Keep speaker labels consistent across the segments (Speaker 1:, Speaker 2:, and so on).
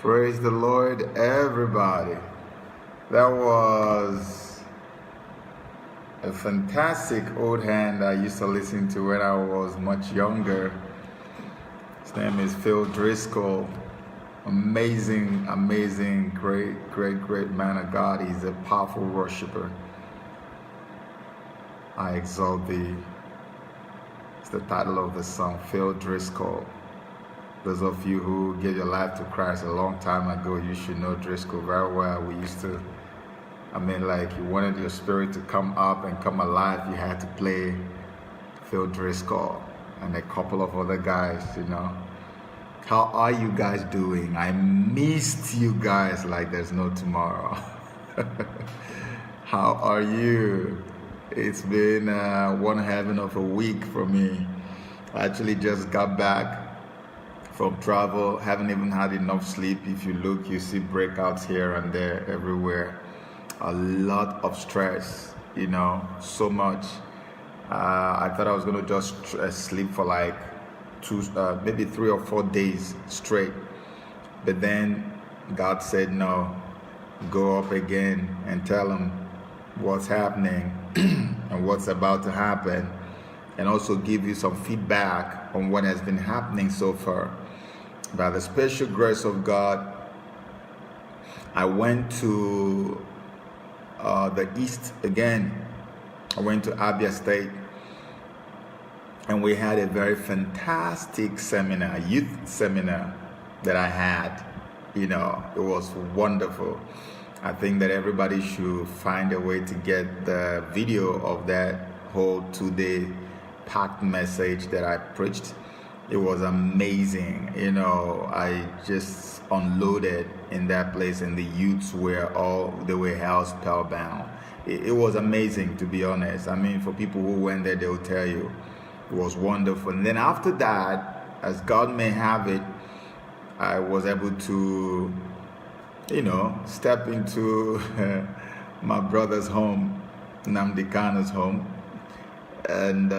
Speaker 1: Praise the Lord, everybody. That was a fantastic old hand I used to listen to when I was much younger. His name is Phil Driscoll. Amazing, great man of God. He's a powerful worshiper. I exalt thee. It's the title of the song, Phil Driscoll. Those of you who gave your life to Christ a long time ago, you should know Driscoll very well. We used to, like you wanted your spirit to come up and come alive, you had to play Phil Driscoll and a couple of other guys, How are you guys doing? I missed you guys like there's no tomorrow. How are you? It's been one heaven of a week for me. I actually just got back from travel, haven't even had enough sleep. If you look, you see breakouts here and there, everywhere. A lot of stress, so much. I thought I was gonna just sleep for like maybe 3 or 4 days straight. But then God said, no, go up again and tell him what's happening and what's about to happen, and also give you some feedback on what has been happening so far. By the special grace of God, I went to the East again. I went to Abia State, and we had a very fantastic seminar, youth seminar that I had. It was wonderful. I think that everybody should find a way to get the video of that whole 2-day packed message that I preached. It was amazing. I just unloaded in that place, and the youths were house spellbound. It was amazing, to be honest. I mean, for people who went there, they'll tell you it was wonderful. And then after that, as God may have it, I was able to, step into my brother's home, Nnamdi Kano's home. And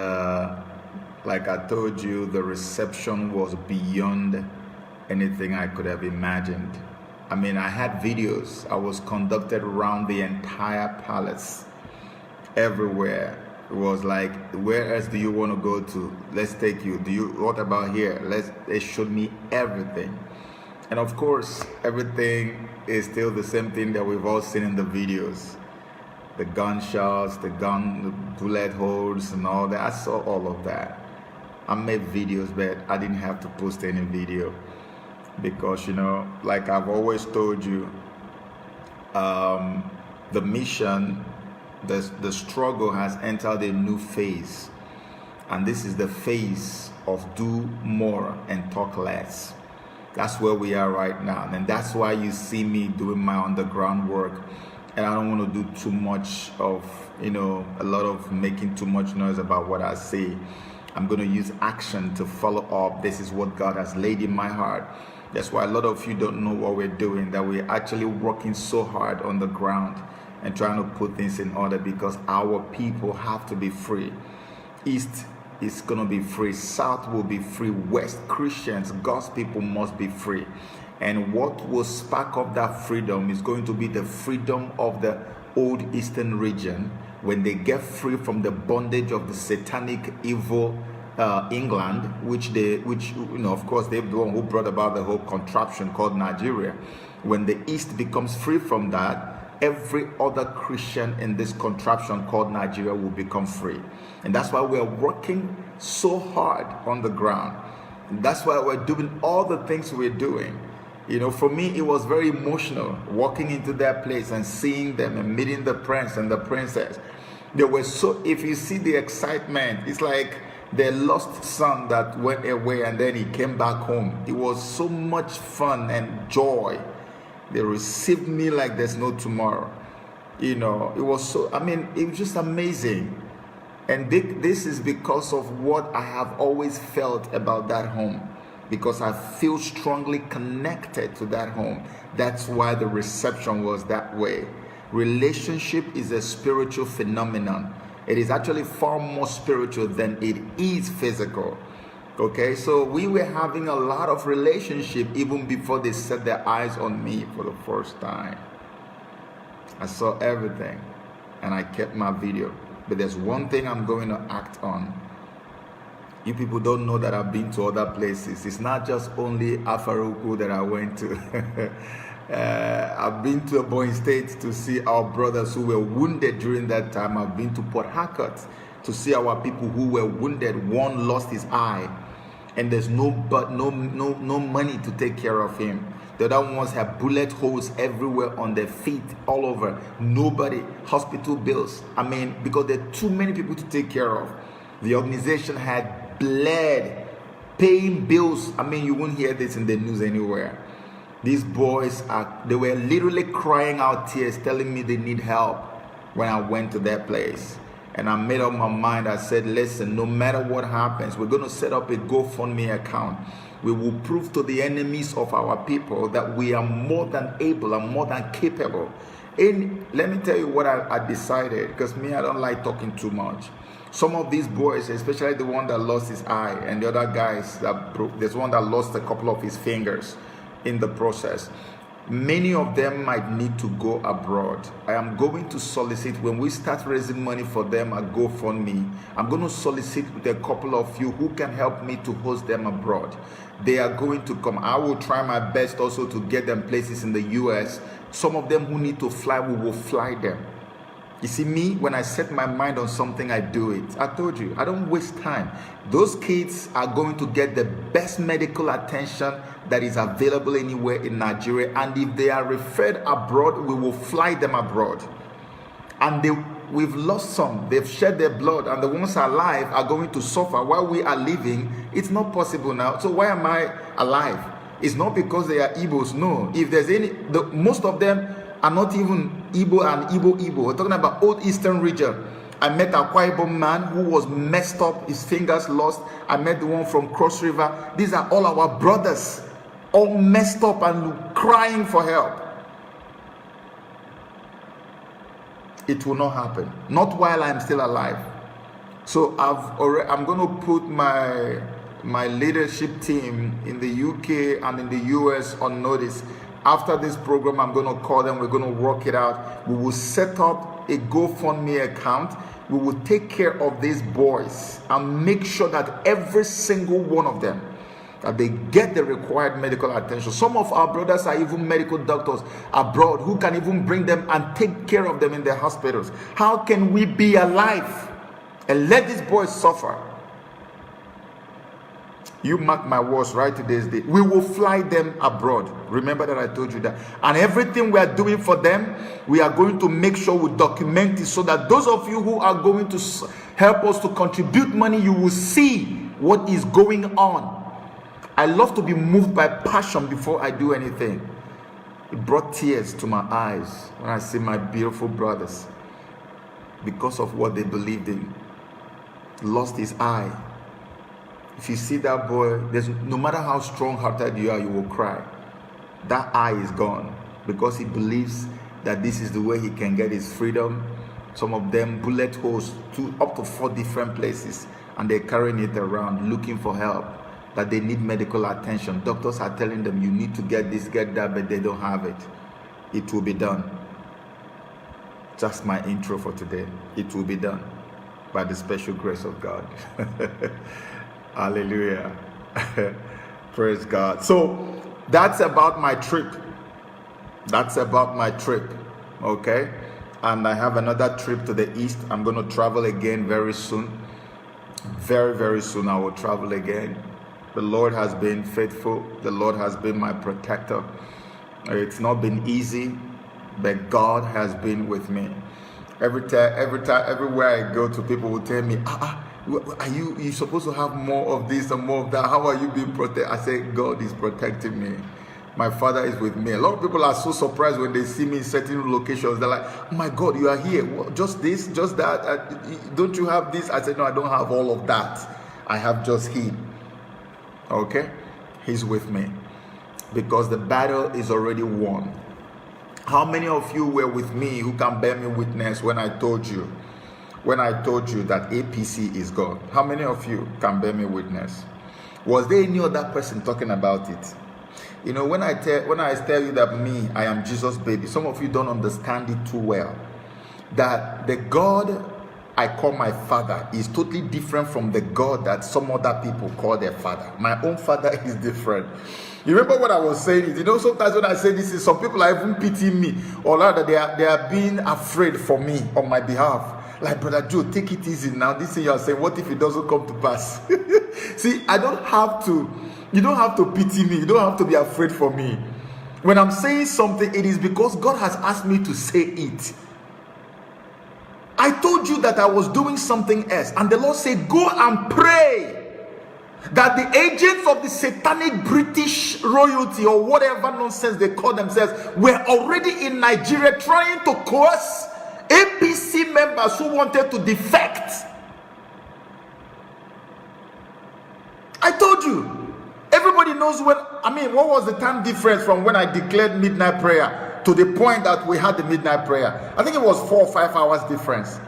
Speaker 1: like I told you, the reception was beyond anything I could have imagined. I mean, I had videos. I was conducted around the entire palace, everywhere. It was like, where else do you want to go to? Let's take you. What about here? They showed me everything. And of course, everything is still the same thing that we've all seen in the videos. The gunshots, the bullet holes and all that. I saw all of that. I made videos, but I didn't have to post any video because, like I've always told you, the mission, the struggle has entered a new phase. And this is the phase of do more and talk less. That's where we are right now. And that's why you see me doing my underground work. And I don't want to do too much of, a lot of making too much noise about what I say. I'm going to use action to follow up. This is what God has laid in my heart. That's why a lot of you don't know what we're doing, that we're actually working so hard on the ground and trying to put things in order, because our people have to be free. East is going to be free. South will be free. West, Christians, God's people must be free. And what will spark up that freedom is going to be the freedom of the old Eastern region, when they get free from the bondage of the satanic evil England, which of course they're the one who brought about the whole contraption called Nigeria. When the East becomes free from that, every other Christian in this contraption called Nigeria will become free. And that's why we're working so hard on the ground. And that's why we're doing all the things we're doing. For me, it was very emotional walking into that place and seeing them and meeting the prince and the princess. They were so, if you see the excitement, it's like their lost son that went away and then he came back home. It was so much fun and joy. They received me like there's no tomorrow. It was so, it was just amazing. And this is because of what I have always felt about that home. Because I feel strongly connected to that home. That's why the reception was that way. Relationship is a spiritual phenomenon. It is actually far more spiritual than it is physical. Okay, so we were having a lot of relationship even before they set their eyes on me for the first time. I saw everything and I kept my video. But there's one thing I'm going to act on. You people don't know that I've been to other places. It's not just only Afaruku that I went to. I've been to Ebonyi State to see our brothers who were wounded during that time. I've been to Port Harcourt to see our people who were wounded. One lost his eye, and there's no money to take care of him. The other ones have bullet holes everywhere on their feet, all over. Nobody, hospital bills. Because there are too many people to take care of. The organization had bled, paying bills. You won't hear this in the news anywhere. These boys they were literally crying out tears, telling me they need help when I went to that place. And I made up my mind. I said, listen, no matter what happens, we're going to set up a GoFundMe account. We will prove to the enemies of our people that we are more than able and more than capable. And let me tell you what I decided, because I don't like talking too much. Some of these boys, especially the one that lost his eye, and the other guys that broke, there's one that lost a couple of his fingers in the process. Many of them might need to go abroad. I am going to solicit, when we start raising money for them at GoFundMe, I'm going to solicit with a couple of you who can help me to host them abroad. They are going to come. I will try my best also to get them places in the US. Some of them who need to fly, we will fly them. You see, me, when I set my mind on something, I do it. I told you, I don't waste time. Those kids are going to get the best medical attention that is available anywhere in Nigeria. And if they are referred abroad, we will fly them abroad. And we've lost some. They've shed their blood. And the ones alive are going to suffer while we are living. It's not possible now. So why am I alive? It's not because they are Igbos. No. If there's most of them are not even Igbo and Igbo. We're talking about old Eastern region. I met a Akwa Ibom man who was messed up, his fingers lost. I met the one from Cross River. These are all our brothers, all messed up and crying for help. It will not happen. Not while I'm still alive. So I'm going to put my leadership team in the UK and in the US on notice. After this program, I'm going to call them. We're going to work it out. We will set up a GoFundMe account. We will take care of these boys and make sure that every single one of them, that they get the required medical attention. Some of our brothers are even medical doctors abroad who can even bring them and take care of them in their hospitals. How can we be alive and let these boys suffer? You mark my words, right? Today's day. We will fly them abroad. Remember that I told you that. And everything we are doing for them, we are going to make sure we document it so that those of you who are going to help us to contribute money, you will see what is going on. I love to be moved by passion before I do anything. It brought tears to my eyes when I see my beautiful brothers, because of what they believed in, lost his eye. If you see that boy, no matter how strong-hearted you are, you will cry. That eye is gone because he believes that this is the way he can get his freedom. Some of them bullet holes up to 4 different places, and they're carrying it around looking for help, that they need medical attention. Doctors are telling them, you need to get this, get that, but they don't have it. It will be done. Just my intro for today. It will be done by the special grace of God. Hallelujah. Praise God. So that's about my trip. That's about my trip. Okay. And I have another trip to the east. I'm going to travel again very soon. Very, very soon I will travel again. The Lord has been faithful. The Lord has been my protector. It's not been easy, but God has been with me. Every time, everywhere I go to, people will tell me, are you supposed to have more of this and more of that? How are you being protected? I say, God is protecting me. My Father is with me. A lot of people are so surprised when they see me in certain locations. They're like, oh my God, you are here. What, just this, just that? Don't you have this? I said, no, I don't have all of that. I have just Him. Okay? He's with me. Because the battle is already won. How many of you were with me who can bear me witness when I told you that APC is God? How many of you can bear me witness? Was there any other person talking about it? You know, when I tell you that me, I am Jesus' baby, some of you don't understand it too well. That the God I call my Father is totally different from the God that some other people call their Father. My own Father is different. You remember what I was saying? You know, sometimes when I say this, some people are even pitying me, or rather they are being afraid for me on my behalf. Like, Brother Joe, take it easy now. This thing you are saying, what if it doesn't come to pass? See, you don't have to pity me. You don't have to be afraid for me. When I'm saying something, it is because God has asked me to say it. I told you that I was doing something else, and the Lord said, go and pray that the agents of the satanic British royalty or whatever nonsense they call themselves were already in Nigeria trying to coerce APC members who wanted to defect. I told you. Everybody knows what was the time difference from when I declared midnight prayer to the point that we had the midnight prayer. I think it was 4 or 5 hours difference.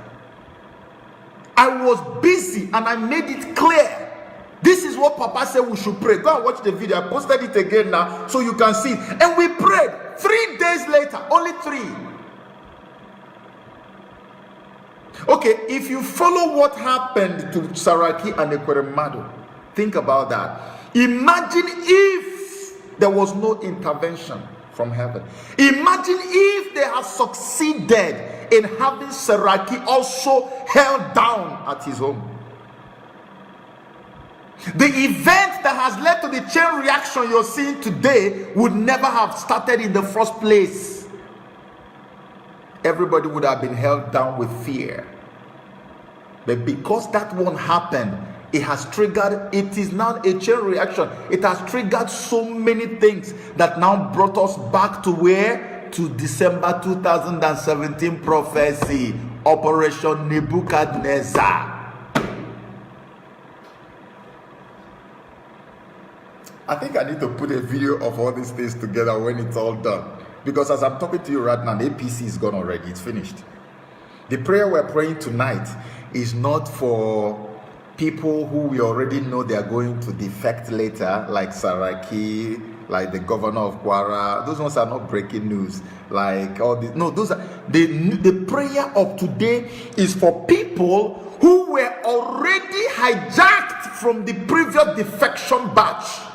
Speaker 1: I was busy and I made it clear. This is what Papa said we should pray. Go and watch the video. I posted it again now so you can see it. And we prayed. 3 days later, only 3. Okay, if you follow what happened to Saraki and Ekweremadu, think about that. Imagine if there was no intervention from heaven. Imagine if they had succeeded in having Saraki also held down at his home. The event that has led to the chain reaction you're seeing today would never have started in the first place. Everybody would have been held down with fear. But because that one happened, it has triggered, it is now a chain reaction. It has triggered so many things that now brought us back to where? To December 2017 prophecy, Operation Nebuchadnezzar. I think I need to put a video of all these things together when it's all done. Because as I'm talking to you right now, the APC is gone already. It's finished. The prayer we're praying tonight is not for people who we already know they are going to defect later, like Saraki, like the governor of Kwara. Those ones are not breaking news. Like all this. No, those are the prayer of today is for people who were already hijacked from the previous defection batch.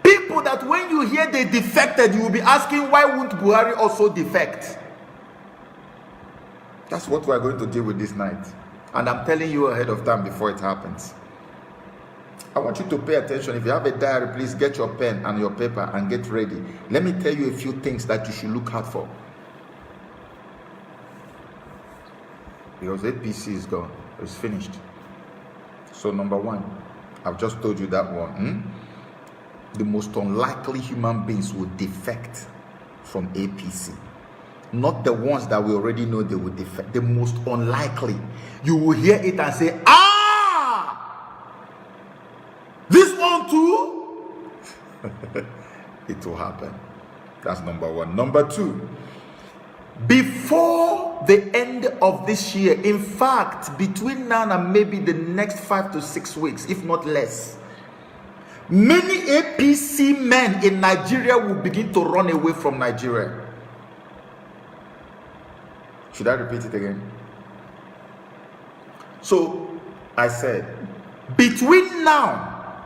Speaker 1: People that when you hear they defected, you will be asking, why won't Buhari also defect? That's what we're going to deal with this night. And I'm telling you ahead of time before it happens. I want you to pay attention. If you have a diary, please get your pen and your paper and get ready. Let me tell you a few things that you should look out for. Because APC is gone. It's finished. So number 1, I've just told you that one. The most unlikely human beings will defect from APC. Not the ones that we already know they will defect. The most unlikely. You will hear it and say, this one too? It will happen. That's number 1. Number 2, before the end of this year, in fact, between now and maybe the next 5 to 6 weeks, if not less, many APC men in Nigeria will begin to run away from Nigeria. Should I repeat it again? So, I said, between now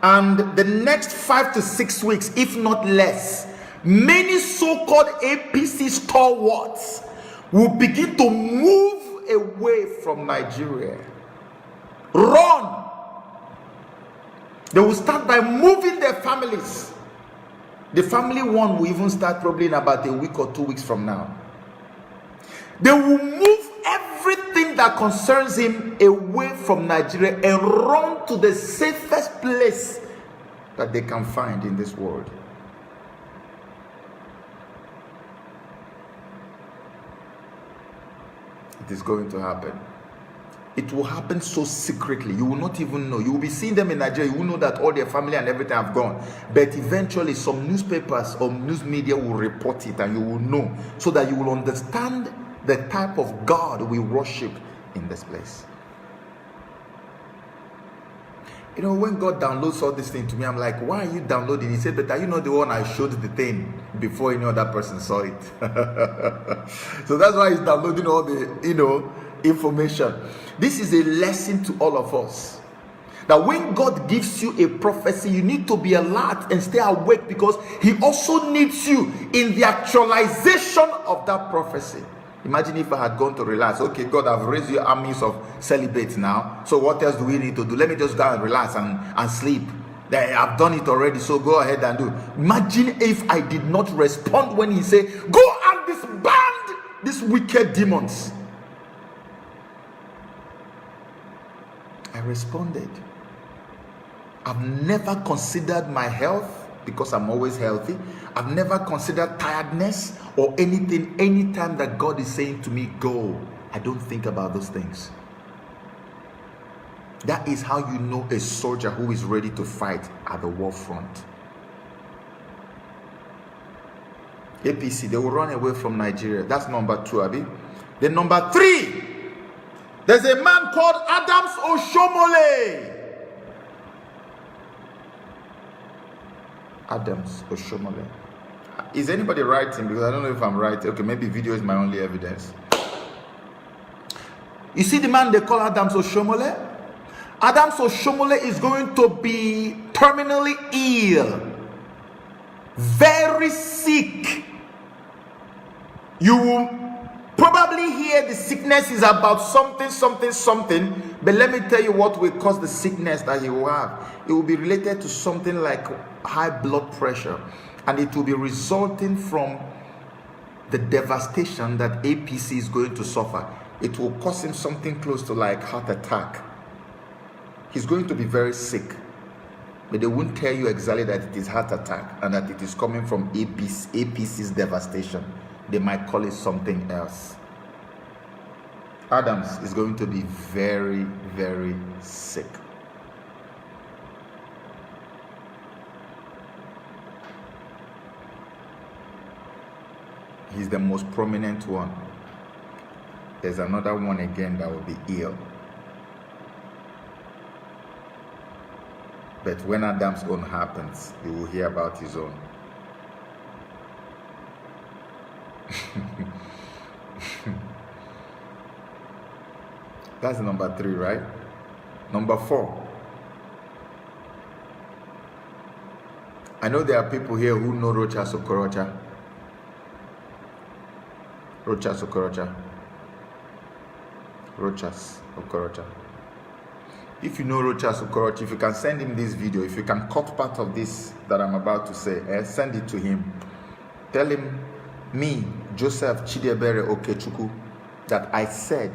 Speaker 1: and the next 5 to 6 weeks, if not less, many so-called APC stalwarts will begin to move away from Nigeria. Run! They will start by moving their families. The family one will even start probably in about a week or 2 weeks from now. They will move everything that concerns him away from Nigeria and run to the safest place that they can find in this world. It is going to happen. It will happen so secretly. You will not even know. You will be seeing them in Nigeria. You will know that all their family and everything have gone. But eventually some newspapers or news media will report it and you will know. So that you will understand the type of God we worship in this place. You know, when God downloads all this thing to me, I'm like, why are you downloading? He said, but are you not the one I showed the thing before any other person saw it? So that's why he's downloading all the, information. This is a lesson to all of us. That when God gives you a prophecy, you need to be alert and stay awake because he also needs you in the actualization of that prophecy. Imagine if I had gone to relax. Okay, God, I've raised you armies of celibates now. So what else do we need to do? Let me just go and relax and sleep. I've done it already, so go ahead and do. Imagine if I did not respond when he said, go and disband these wicked demons. I responded. I've never considered my health because I'm always healthy. I've never considered tiredness or anything. Anytime that God is saying to me, go, I don't think about those things. That is how you know a soldier who is ready to fight at the war front. APC, they will run away from Nigeria. That's number 2, Abi. Then number 3, there's a man called Adams Oshomole. Adams Oshomole. Is anybody writing? Because I don't know if I'm right. Okay, maybe video is my only evidence. You see the man they call Adams Oshomole? Adams Oshomole is going to be terminally ill, very sick. You will probably hear the sickness is about something, but let me tell you what will cause the sickness that he will have. It will be related to something like high blood pressure, and it will be resulting from the devastation that APC is going to suffer. It will cause him something close to like heart attack. He's going to be very sick, but they won't tell you exactly that it is heart attack and that it is coming from APC's devastation. They might call it something else. Adams is going to be very, very sick. He's the most prominent one. There's another one again that will be ill. But when Adam's own happens, you will hear about his own. That's number 3, right? Number 4. I know there are people here who know Rochas Okorocha. Rochas Okorocha. Rochas Okorocha. If you know Rochas Okorocha, if you can send him this video, if you can cut part of this that I'm about to say, send it to him. Tell him, me, Joseph Chidiebere Okechukwu, that I said,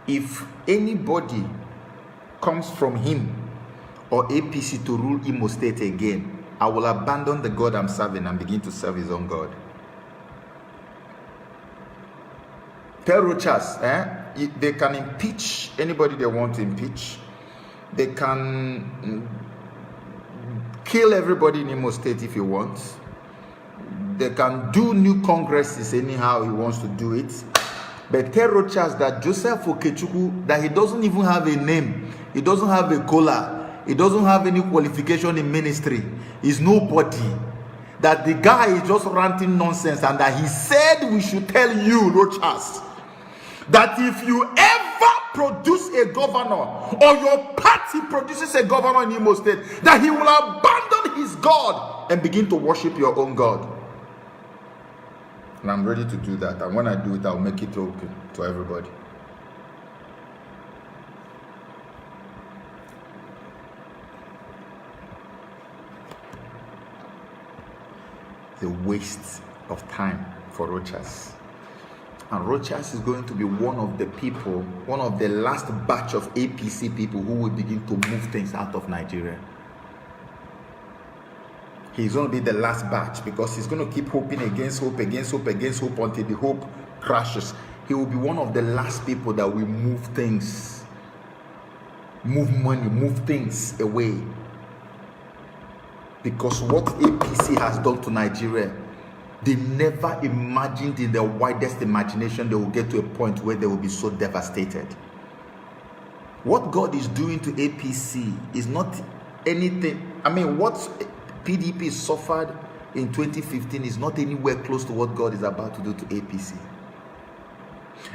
Speaker 1: if anybody comes from him or APC to rule Imo State again, I will abandon the God I'm serving and begin to serve his own God. Tell Rochas, they can impeach anybody they want to impeach. They can kill everybody in Imo State if he wants. They can do new congresses anyhow he wants to do it. But tell Rochas that Joseph Okechukwu, that he doesn't even have a name. He doesn't have a collar. He doesn't have any qualification in ministry. He's nobody. That the guy is just ranting nonsense, and that he said we should tell you, Rochas, that if you ever produce a governor or your party produces a governor in Imo State, that he will abandon his God and begin to worship your own God. And I'm ready to do that. And when I do it, I'll make it open to everybody. It's a waste of time for Rochas. And Rochas is going to be one of the people, one of the last batch of APC people who will begin to move things out of Nigeria. He's going to be the last batch, because he's going to keep hoping against hope, against hope, against hope, until the hope crashes. He will be one of the last people that will move things, move money, move things away. Because what APC has done to Nigeria, they never imagined in their widest imagination they will get to a point where they will be so devastated. What God is doing to APC is not anything. I mean, what PDP suffered in 2015 is not anywhere close to what God is about to do to APC.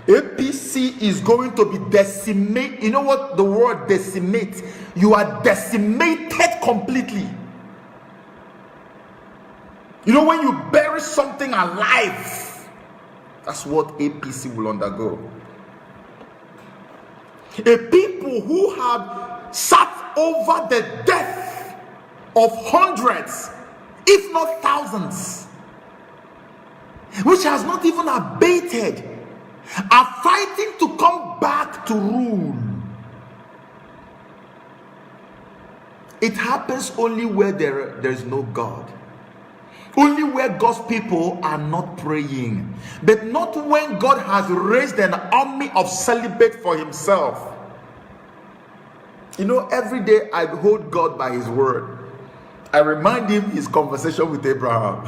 Speaker 1: APC is going to be decimated. You know what the word decimate? You are decimated completely. You know, when you bury something alive, that's what APC will undergo. A people who have sat over the death of hundreds, if not thousands, which has not even abated, are fighting to come back to rule. It happens only where there is no God. Only where God's people are not praying. But not when God has raised an army of celibate for himself. You know, every day I hold God by his word. I remind him his conversation with Abraham.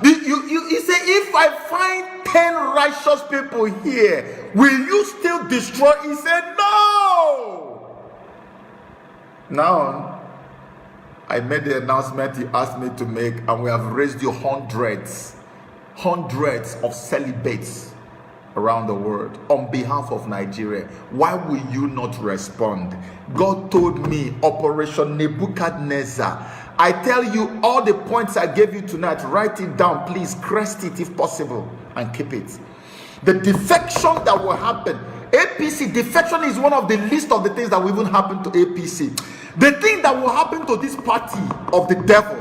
Speaker 1: He said, if I find 10 righteous people here, will you still destroy? He said, no. Now, I made the announcement he asked me to make, and we have raised you hundreds of celibates around the world on behalf of Nigeria. Why will you not respond? God told me, Operation Nebuchadnezzar. I tell you, all the points I gave you tonight, write it down, please. Crest it if possible and keep it. The defection that will happen, APC defection is one of the least of the things that will even happen to APC. The thing that will happen to this party of the devil,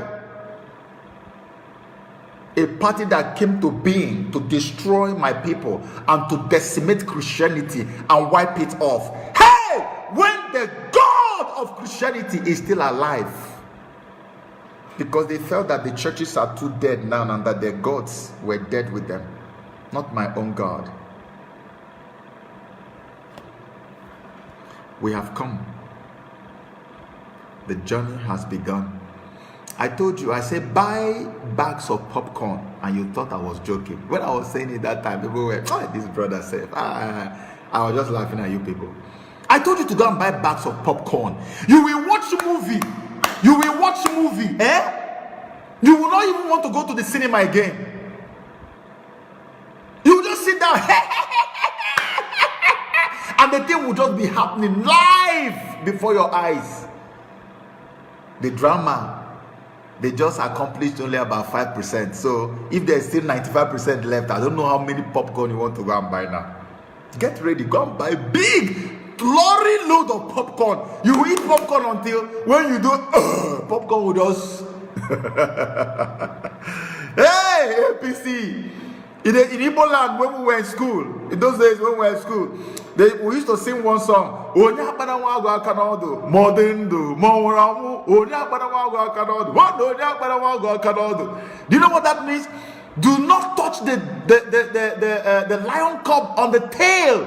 Speaker 1: a party that came to being to destroy my people and to decimate Christianity and wipe it off. Hey, when the God of Christianity is still alive, because they felt that the churches are too dead now and that their gods were dead with them, not my own God. We have come. The journey has begun. I told you, I said, buy bags of popcorn, and you thought I was joking. When I was saying it that time, people were, oh, this brother said, I was just laughing at you people. I told you to go and buy bags of popcorn. You will watch a movie. You will watch a movie. You will not even want to go to the cinema again. You will just sit down. And the thing will just be happening live before your eyes. The drama, they just accomplished only about 5%. So if there's still 95% left, I don't know how many popcorn you want to go and buy now. Get ready, go and buy big lorry load of popcorn. You will eat popcorn until when you do popcorn will just hey, APC. In Igbo land, when we were in school, in those days when we were in school, we used to sing one song. Do you know what that means? Do not touch the lion cub on the tail,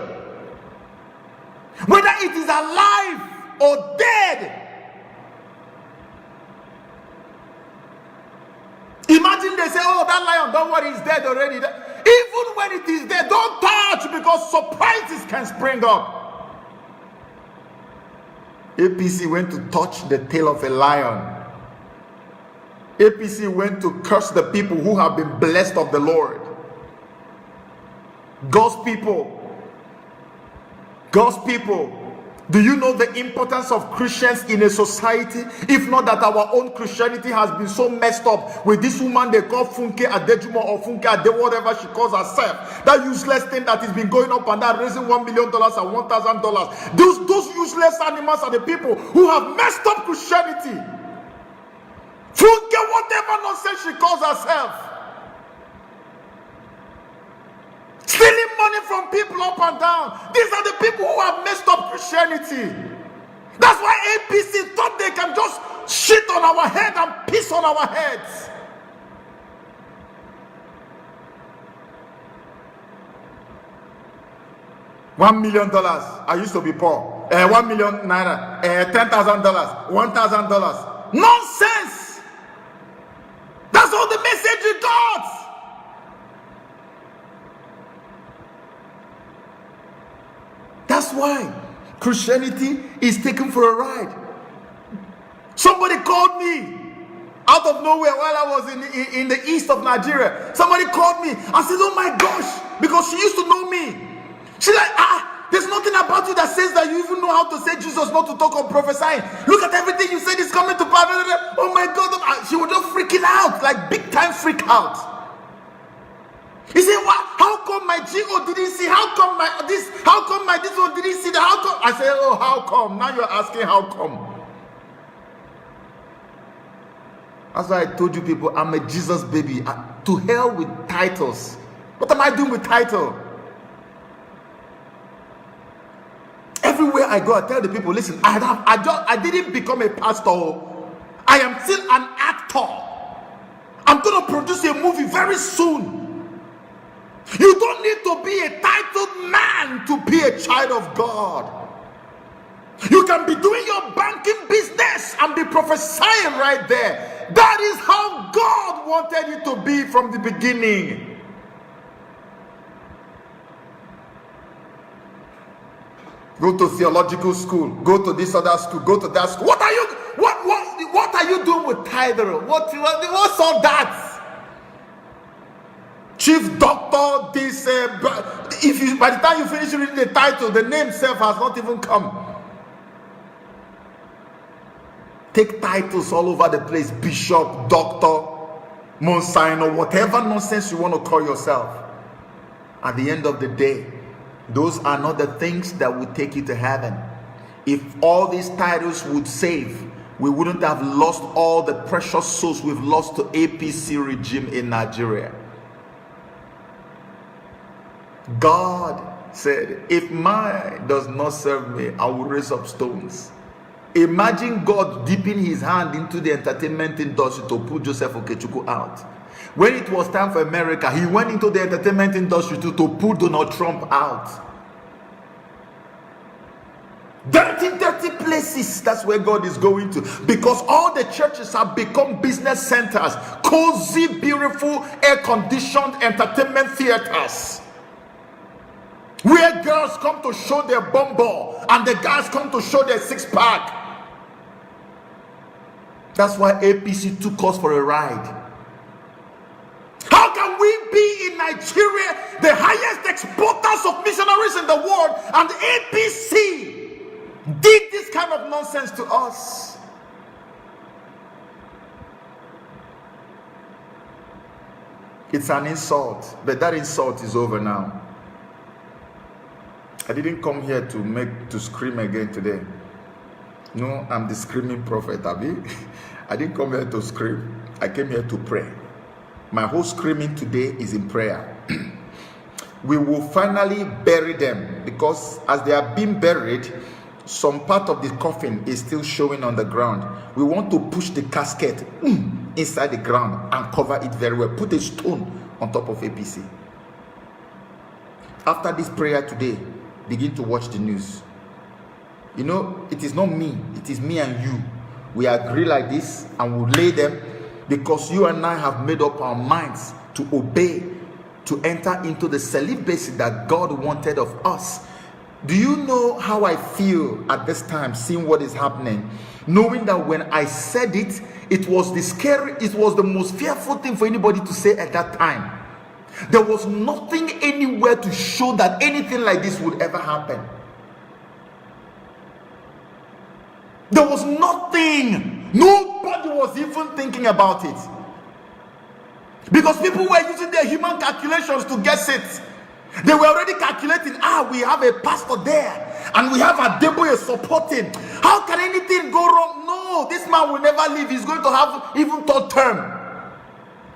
Speaker 1: whether it is alive or dead. Imagine they say, oh, that lion, don't worry, it's dead already. Even when it is dead, don't touch, because surprises can spring up. APC went to touch the tail of a lion. APC went to curse the people who have been blessed of the Lord. God's people. God's people. Do you know the importance of Christians in a society? If not that our own Christianity has been so messed up with this woman they call Funke Adejumo or Funke Ade, whatever she calls herself. That useless thing that has been going up and down, raising $1 million and $1,000. Those useless animals are the people who have messed up Christianity. Funke, whatever nonsense she calls herself. Stealing money from people up and down. These are the people who have messed up Christianity. That's why APC thought they can just shit on our head and piss on our heads. $1 million. I used to be poor. 1 million naira. $10,000. $1,000. Nonsense. That's all the message you got. That's why Christianity is taken for a ride. Somebody called me out of nowhere while I was in the east of Nigeria. Somebody called me and said, oh my gosh, because she used to know me. She's like, there's nothing about you that says that you even know how to say Jesus, not to talk of prophesying. Look at everything you said is coming to pass. Oh my God. She was just freaking out, like big time freak out. He said, what? How come my GO didn't see? How come my this one didn't see that? How come? I said, oh, how come? Now you're asking how come. That's why I told you people, I'm a Jesus baby. To hell with titles. What am I doing with title? Everywhere I go, I tell the people, listen, I didn't become a pastor. I am still an actor. I'm going to produce a movie very soon. You don't need to be a titled man to be a child of God. You can be doing your banking business and be prophesying right there. That is how God wanted you to be from the beginning. Go to theological school, go to this other school, go to that school. What are are you doing with title? What's all that? Chief Doctor, this, if you, by the time you finish reading the title, the name itself has not even come. Take titles all over the place, bishop, doctor, monsignor, whatever nonsense you want to call yourself. At the end of the day, those are not the things that will take you to heaven. If all these titles would save, we wouldn't have lost all the precious souls we've lost to APC regime in Nigeria. God said, if mine does not serve me, I will raise up stones. Imagine God dipping his hand into the entertainment industry to put Joseph Okechukwu out. When it was time for America, he went into the entertainment industry to put Donald Trump out. Dirty places, that's where God is going to. Because all the churches have become business centers. Cozy, beautiful, air-conditioned entertainment theaters. Where girls come to show their bum ball and the guys come to show their six-pack. That's why APC took us for a ride. How can we be in Nigeria, the highest exporters of missionaries in the world, and APC did this kind of nonsense to us? It's an insult, but that insult is over now. I didn't come here to scream again today. No, I'm the screaming prophet, Abi. I didn't come here to scream. I came here to pray. My whole screaming today is in prayer. We will finally bury them, because as they are being buried, some part of the coffin is still showing on the ground. We want to push the casket inside the ground and cover it very well. Put a stone on top of APC. After this prayer today, begin to watch the news. You know, it is not me, it is me and you. We agree like this and we'll lay them, because you and I have made up our minds to obey, to enter into the celibacy that God wanted of us. Do you know how I feel at this time, seeing what is happening? Knowing that when I said it, it was the most fearful thing for anybody to say at that time. There was nothing anywhere to show that anything like this would ever happen. There was nothing. Nobody was even thinking about it. Because people were using their human calculations to guess it. They were already calculating, we have a pastor there, and we have Adeboye supporting. How can anything go wrong? No, this man will never leave. He's going to have even third term.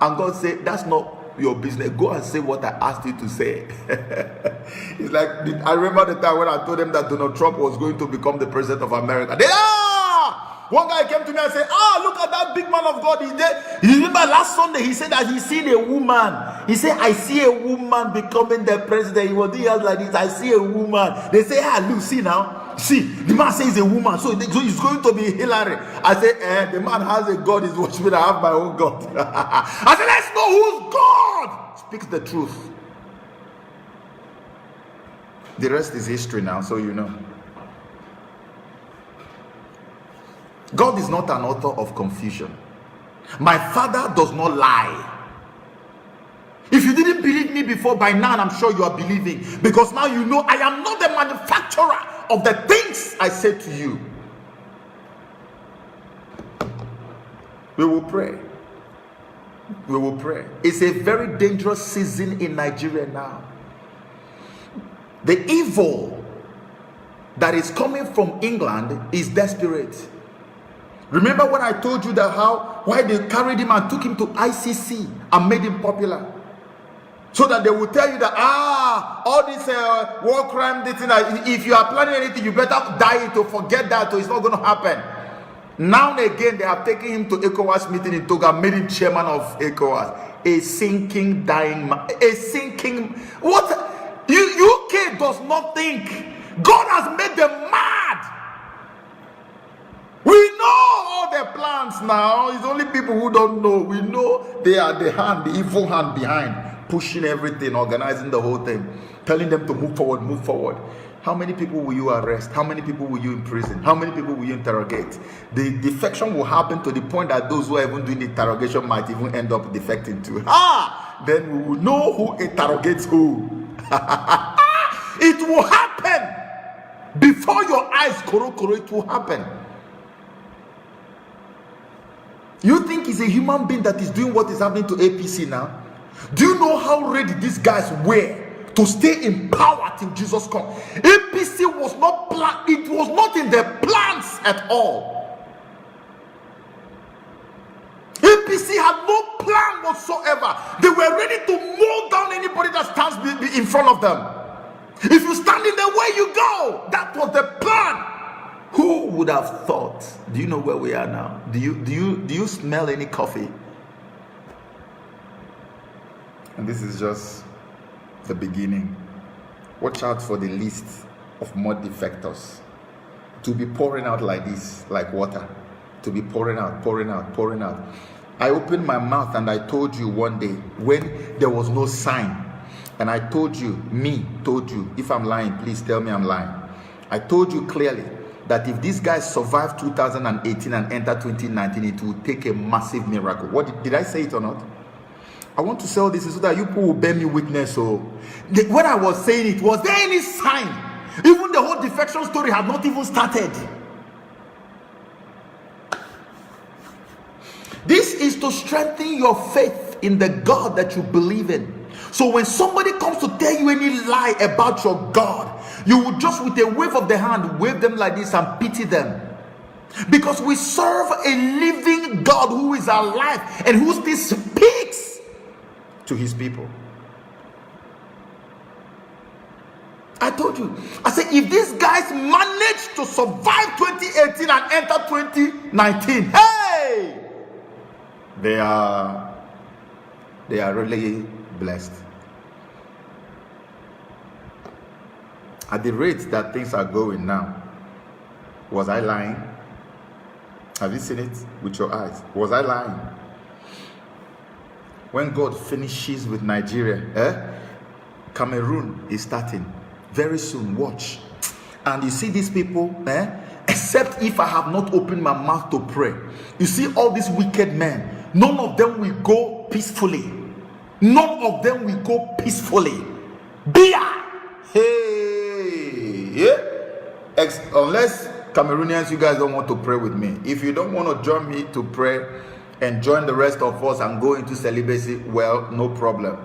Speaker 1: And God said, that's not your business. Go and say what I asked you to say. It's like, I remember the time when I told them that Donald Trump was going to become the president of America. One guy came to me and said, look at that big man of God. He's there. You remember last Sunday, he said that he seen a woman. He said, I see a woman becoming the president. He was doing like this. I see a woman. They say, look, see now. See, the man says a woman. So it's going to be Hillary. I said, the man has a God. He's watching. I have my own God. I said, let's know whose God speaks the truth. The rest is history now, so you know. God is not an author of confusion. My Father does not lie. If you didn't believe me before, by now I'm sure you are believing, because now you know I am not the manufacturer of the things I said to you. We will pray. We will pray. It's a very dangerous season in Nigeria now. The evil that is coming from England is desperate. Remember when I told you that why they carried him and took him to ICC and made him popular? So that they will tell you that, all this war crime, if you are planning anything, you better die to forget that, or it's not going to happen. Now and again, they have taken him to ECOWAS meeting in Togo and made him chairman of ECOWAS. A sinking, dying man. A sinking... What? UK does not think. God has made them mad. We know all their plans now. It's only people who don't know. We know they are the evil hand behind, pushing everything, organizing the whole thing, telling them to move forward, move forward. how many people will you arrest? How many people will you imprison? How many people will you interrogate? The defection will happen to the point that those who are even doing the interrogation might even end up defecting too. Then we will know who interrogates who. It will happen before your eyes. Koro, it will happen. You think it's a human being that is doing what is happening to APC now? Do you know how ready these guys were to stay in power till Jesus comes? APC was not planned. It was not in their plans at all. APC had no plan whatsoever. They were ready to mow down anybody that stands in front of them. If you stand in the way, you go. That was the plan. Who would have thought? Do you know where we are now? Do you smell any coffee? And this is just the beginning. Watch out for the list of more defectors to be pouring out like this, like water. To be pouring out. I opened my mouth and I told you one day when there was no sign. And I told you, if I'm lying, please tell me I'm lying. I told you clearly that if these guys survive 2018 and enter 2019, it will take a massive miracle. What did I say it or not? I want to say all this so that you people will bear me witness. So when I was saying it, was there any sign? Even the whole defection story had not even started. This is to strengthen your faith in the God that you believe in. So when somebody comes to tell you any lie about your God, you will just with a wave of the hand wave them like this and pity them. Because we serve a living God who is alive and who still speaks to his people. I told you, I said, if these guys manage to survive 2018 and enter 2019, hey, they are really blessed. At the rate that things are going now, was I lying? Have you seen it with your eyes? Was I lying? When God finishes with Nigeria, Cameroon is starting very soon. Watch. And you see these people, except if I have not opened my mouth to pray. You see all these wicked men, none of them will go peacefully. None of them will go peacefully. Bia! Hey! Yeah? Unless Cameroonians, you guys don't want to pray with me. If you don't want to join me to pray and join the rest of us and go into celibacy, well, no problem.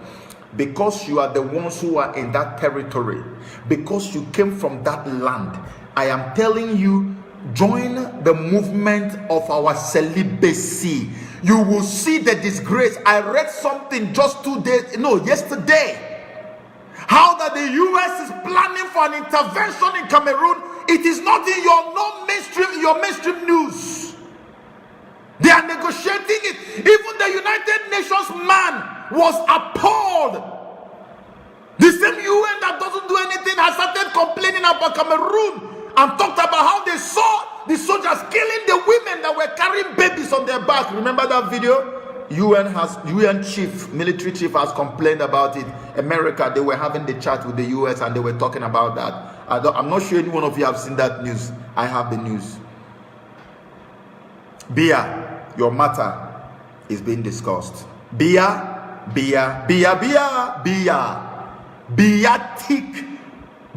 Speaker 1: Because you are the ones who are in that territory, because you came from that land, I am telling you, join the movement of our celibacy. You will see the disgrace. I read something just yesterday. How that the US is planning for an intervention in Cameroon. It is not in your mainstream news. They are negotiating it. Even the United Nations man was appalled. The same UN that doesn't do anything has started complaining about Cameroon and talked about how they saw the soldiers killing the women that were carrying babies on their back. Remember that video? UN chief, military chief has complained about it. America, they were having the chat with the US and they were talking about that. I'm not sure any one of you have seen that news. I have the news. Bia, your matter is being discussed. Bia.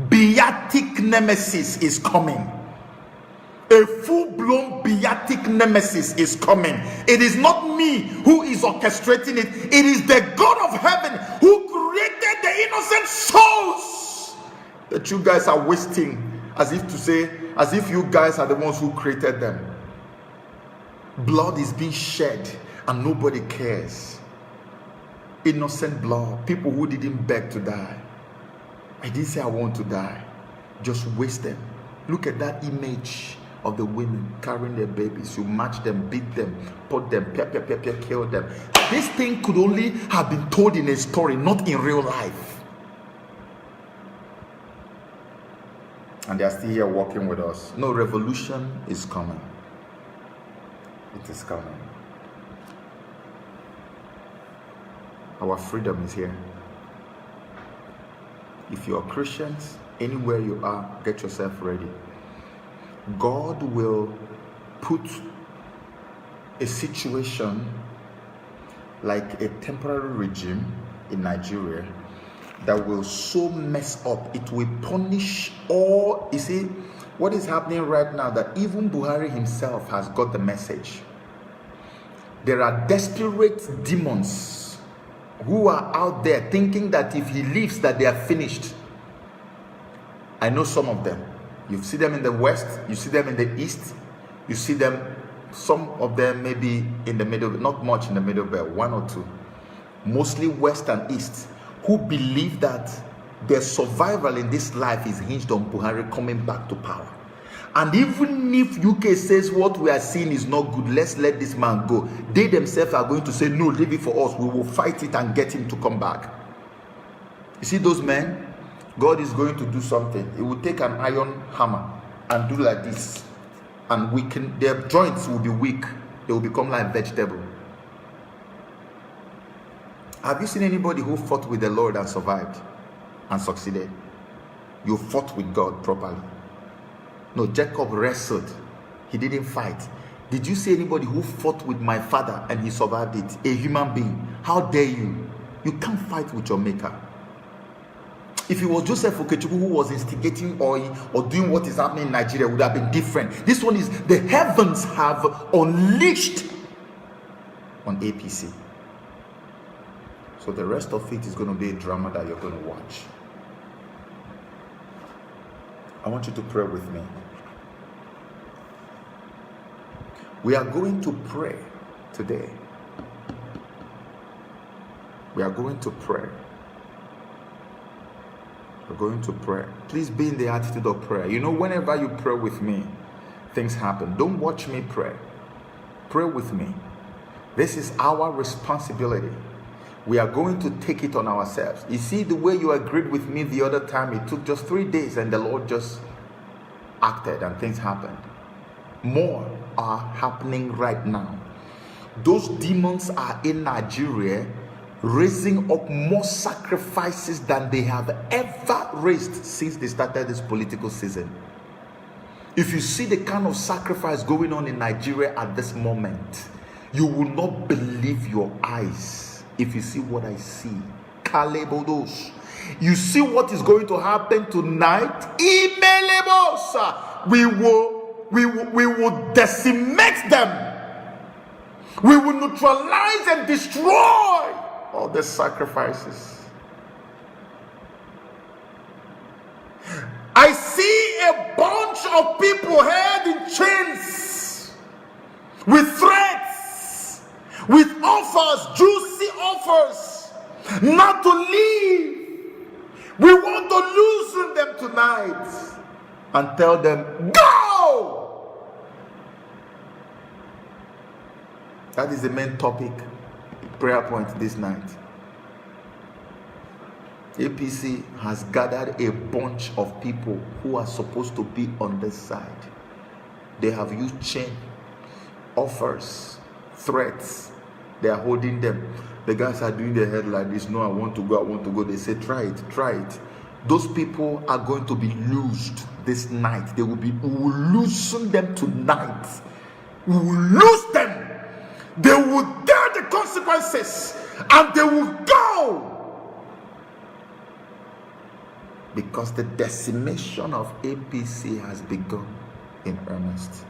Speaker 1: Beatic nemesis is coming. A full-blown beatic nemesis is coming. It is not me who is orchestrating it. It is the God of heaven who created the innocent souls that you guys are wasting, as if you guys are the ones who created them. Blood is being shed and nobody cares. Innocent blood. People who didn't beg to die. I didn't say I want to die. Just waste them. Look at that image of the women carrying their babies. You match them, beat them, put them, kill them. This thing could only have been told in a story, not in real life. And they are still here working with us. No, revolution is coming. It is coming. Our freedom is here. If you are Christians, Anywhere you are, get yourself ready. God will put a situation like a temporary regime in Nigeria that will so mess up. It will punish all. You see, what is happening right now, that even Buhari himself has got the message. There are desperate demons who are out there thinking that if he leaves, that they are finished. I know some of them. You see them in the west, you see them in the east, you see them, some of them maybe in the middle, not much in the middle belt, one or two. Mostly west and east, who believe that their survival in this life is hinged on Buhari coming back to power. And even if UK says what we are seeing is not good, let's let this man go, they themselves are going to say, no, leave it for us. We will fight it and get him to come back. You see those men? God is going to do something. He will take an iron hammer and do like this and weaken. Their joints will be weak. They will become like vegetable. Have you seen anybody who fought with the Lord and survived and succeeded? You fought with God properly. No, Jacob wrestled. He didn't fight. Did you see anybody who fought with my father and he survived it? A human being. How dare you? You can't fight with your maker. If it was Joseph Okechukwu who was instigating or doing what is happening in Nigeria, it would have been different. This one is, the heavens have unleashed on APC. So the rest of it is going to be a drama that you're going to watch. I want you to pray with me. We are going to pray today. We are going to pray. We're going to pray. Please be in the attitude of prayer. You know, whenever you pray with me, things happen. Don't watch me pray. Pray with me. This is our responsibility. We are going to take it on ourselves. You see, the way you agreed with me the other time, it took just 3 days and the Lord just acted and things happened. More are happening right now. Those demons are in Nigeria, raising up more sacrifices than they have ever raised since they started this political season. If you see the kind of sacrifice going on in Nigeria at this moment, you will not believe your eyes if you see what I see. Kalebodos. You see what is going to happen tonight? Imelebosa. We will decimate them. We will neutralize and destroy all the sacrifices. I see a bunch of people held in chains with threats, with offers, juicy offers, not to leave. We want to loosen them tonight and tell them, go! That is the main topic, prayer point this night. APC has gathered a bunch of people who are supposed to be on this side. They have used chain, offers, threats. They are holding them. The guys are doing their head like this. No, I want to go, I want to go. They say, try it, try it. Those people are going to be loosed this night. We will loosen them tonight. We will lose them. They will bear the consequences and they will go. Because the decimation of APC has begun in earnest.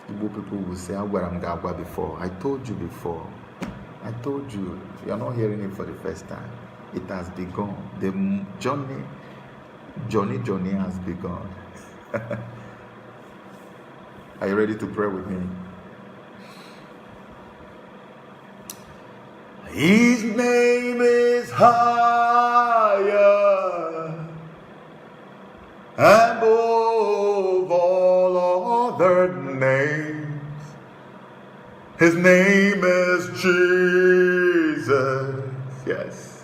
Speaker 1: Igbo people will say, Agwaramgagwa before. I told you before. I told you. You're not hearing it for the first time. It has begun. The journey has begun. Are you ready to pray with me? His name is higher above all other names. His name is Jesus. Yes.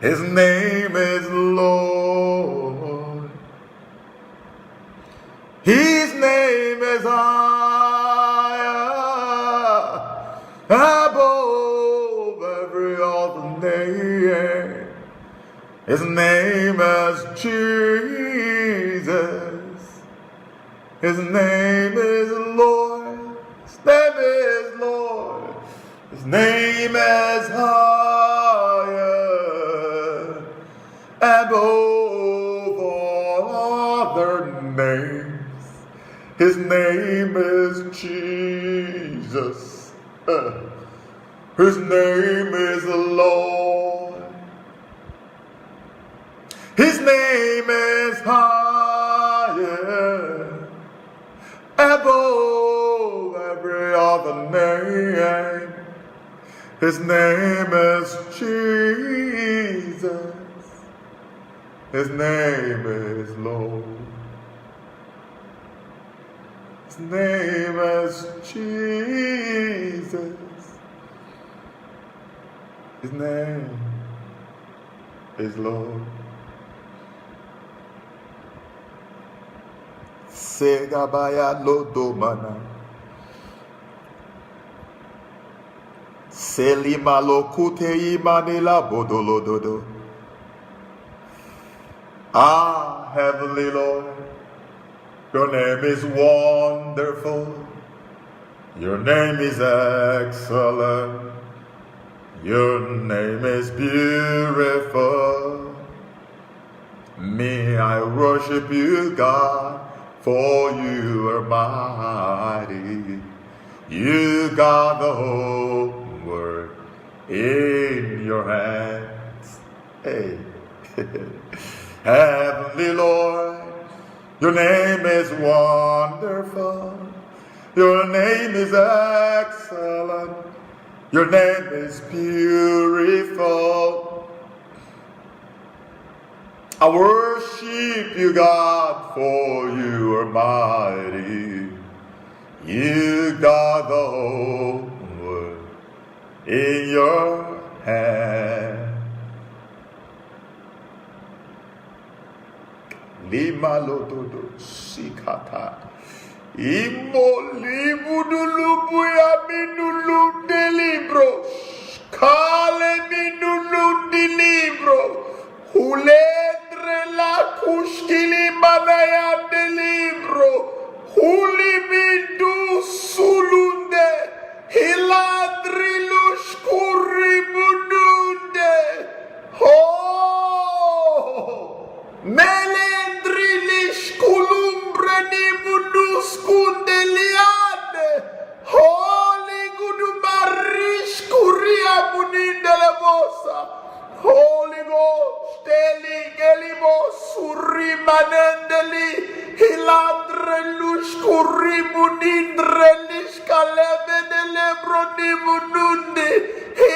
Speaker 1: His name is Lord. His name is higher above every other name. His name is Jesus. His name is Lord. His name is Lord. His name is higher above all other names. His name is Jesus. His name is the Lord. His name is higher above every other name. His name is Jesus. His name is Lord. His name is Jesus. His name is Lord. Segabaya lodomana. Selima lokute imanila bodolododo. Ah, Heavenly Lord, your name is wonderful. Your name is excellent. Your name is beautiful. Me, I worship you, God, for you are mighty. You got the whole world in your hands. Hey. Heavenly Lord, your name is wonderful. Your name is excellent. Your name is beautiful. I worship you, God, for you are mighty. You got the whole world in your hand. Lima lododo sikata. Imo libudulubu ya minulu de libros. Kale minulu de libro. Hulendre la kushkili manaya de libro. Hulimindu sulunde. Hilandri lushkuri mununde. Oh! Melendri lishkulumbre ni munduskundeliane. Holy gudumarish kuria munindele bosa. Holy Ghost, Deli Gelimo Suri Manendeli, Hilandre Lushkuri Munindre Lishkalebe de Lebroni Munundi,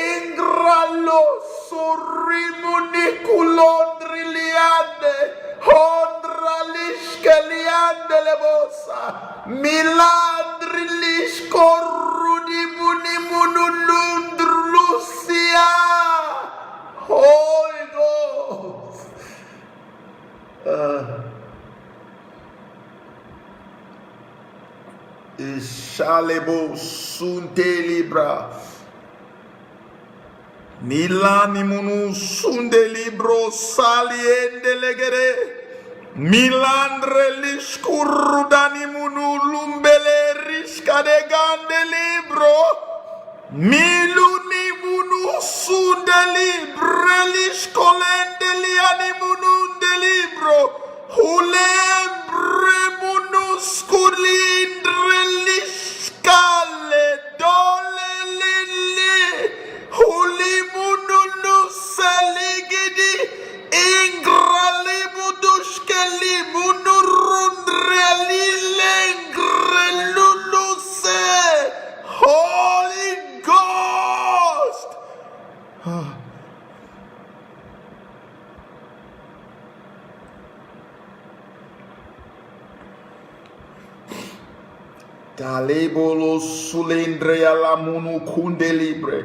Speaker 1: Ingralo Suri Munikulondri Liande, Hondra Lishkeliande Lebosa, Milandri Lishkorudi Munimunulundru Lucia. Holy Ghost. Ishalebo sunte libra. Milani munu sunde libro saliende legere. Milandre lishkurudani munu lumbele rishka de gande libro. Miluni munu sundeli brelish kolendeli animunun de libro hulebre munu skulindrelish kale dole lili huli munu nusaligidi ingrali budushkeli munu rundreli lengreluluse Holy Ghost. Talebolo sulendre alla munu kunde libre.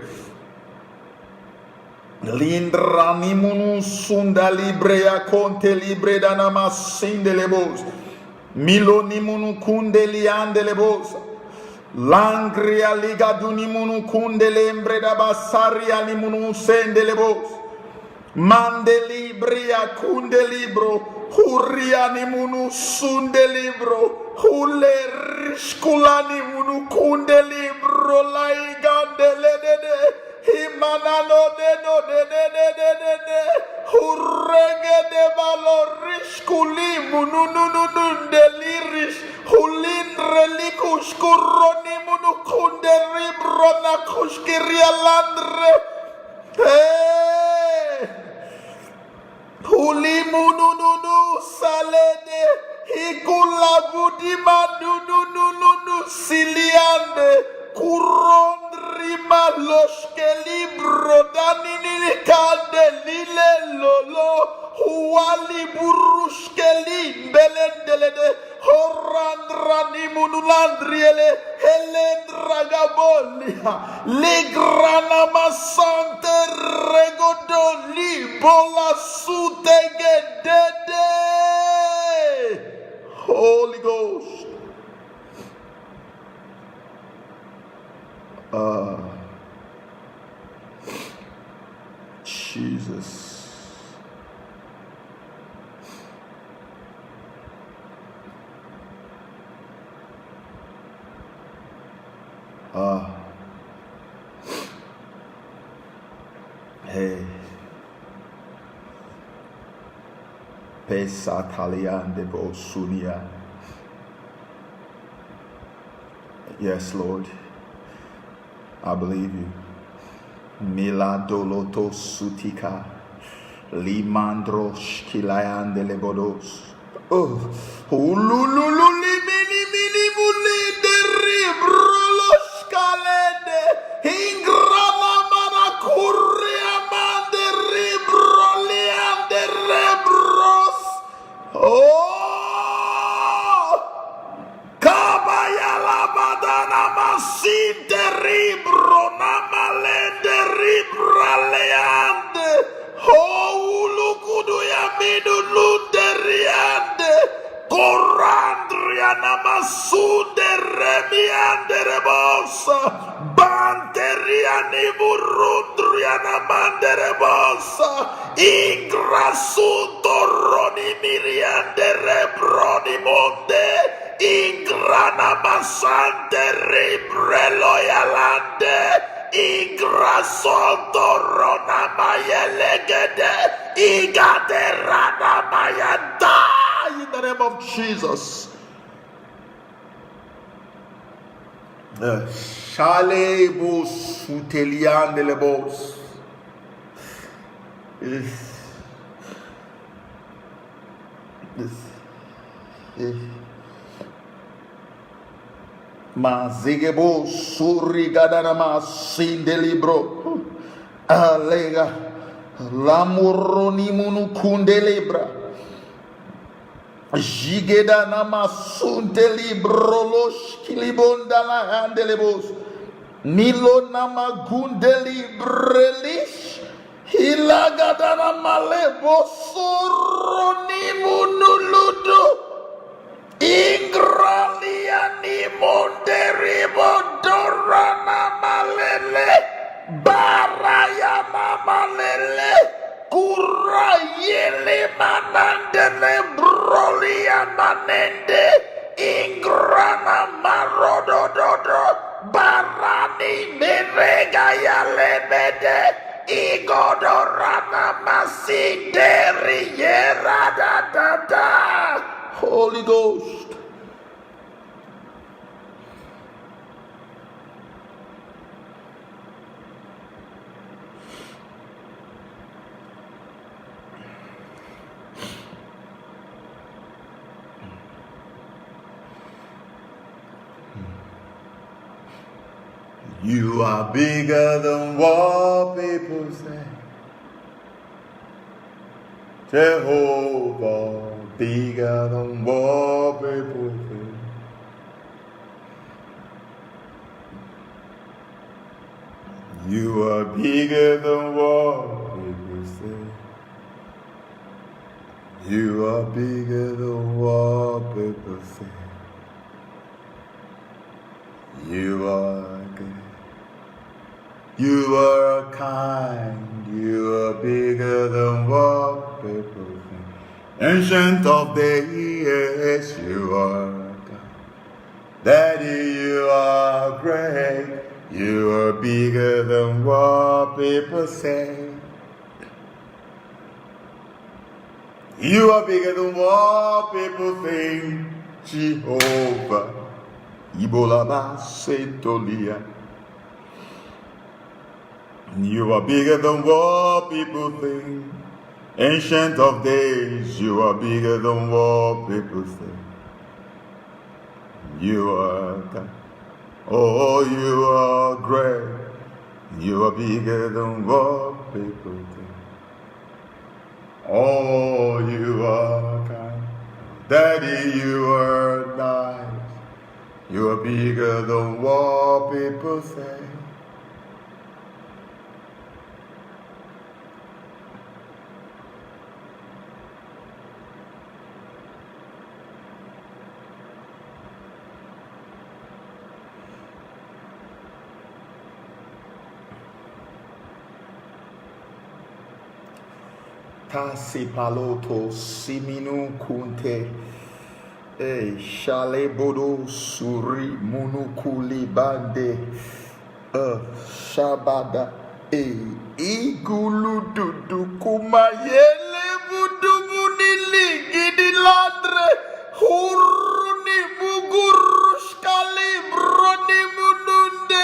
Speaker 1: Lindra ni munu sunda libre a conte libre da namasinde lebos. Milo ni munu kunde liande lebos. Langria liga dunimunu kunde lembre da basari animunu sende lebos. Mandelibria kundelibro, huriani munu sundelibro, hule riskulani munu kundelibro, laigandelede, himanano de, hurege de balo riskuli munu delirish, hulin relikus kuroni munu kundelibro na kuskirialandre. Hey! Huli mununu salede hikula budima nunu siliande kurondrima loske libro danini kande lile lolo huali buruske limbelendelede horandrani munulandriele helendragabolia ligrana masante regodoli bola sutegedede. Holy Ghost. Jesus. Hey. Pesa Talian de Bosunia. Yes, Lord. I believe you. Mila doloto sutika. Limandros kilayan de lebodos. Oh. Ulululu mini muli de ribrolos kalende. Ingrana mana kuria mande ribrolian de rebros. Oh. Kabayala badana masinte ribro namalende ribraleande. Oh, lukudu ya midu lunderiande. Corandriana masude remiande rebosa. Banteriani burundriana mande rebosa. Ingrasuto roni miriande rebroni monde. Ingrana masante ribrelo yalande. Ingrasonto rona mayelegede. Igaderana mayanda. In the name of Jesus. Shale bos utelian de lebos. Ma zigebo surrigadana ma sindelibro. Alega lamuroni munu kundelibra. Jigeda nama sunte librolos kilibonda la handelebos. Nilo nama gundeli brelish. Hilagada nama lebo soroni munuludo. Ingraliani monderi bodorana malele. Barayana malele. Kurayele manandele brolia manende. Ingrana marodododo. Barani merega yalemede. Igodorana masideri yeradadada. Holy Ghost. You are bigger than what people say. Jehovah, bigger than what people say. You are bigger than what people say. You are bigger than what people say. You are good. You are kind. You are bigger than what people think. Ancient of days, you are God. Daddy, you are great. You are bigger than what people say. You are bigger than what people think. Jehovah. Ibolaba Sentolia. You are bigger than what people think. Ancient of days, you are bigger than what people think. You are God. Oh, you are great. You are bigger than what people think. Oh, you are kind. Daddy, you are nice. You are bigger than what people say. Tasi paloto siminu kunte shale bodo suri munukuli bande shabada igulu dudu kumayele budu munili gidi ladre huruni mugurushkali broni mununde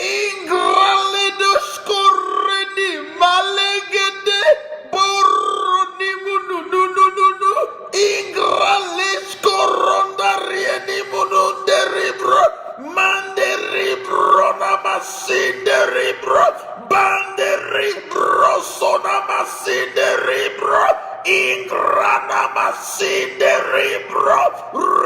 Speaker 1: ingrale doskoreni malegede boroni mununununu ingrale skorondarieni mununde ribro mande ribro namasinde ribro bande ribro sona masinde ribro ingrana masinde ribro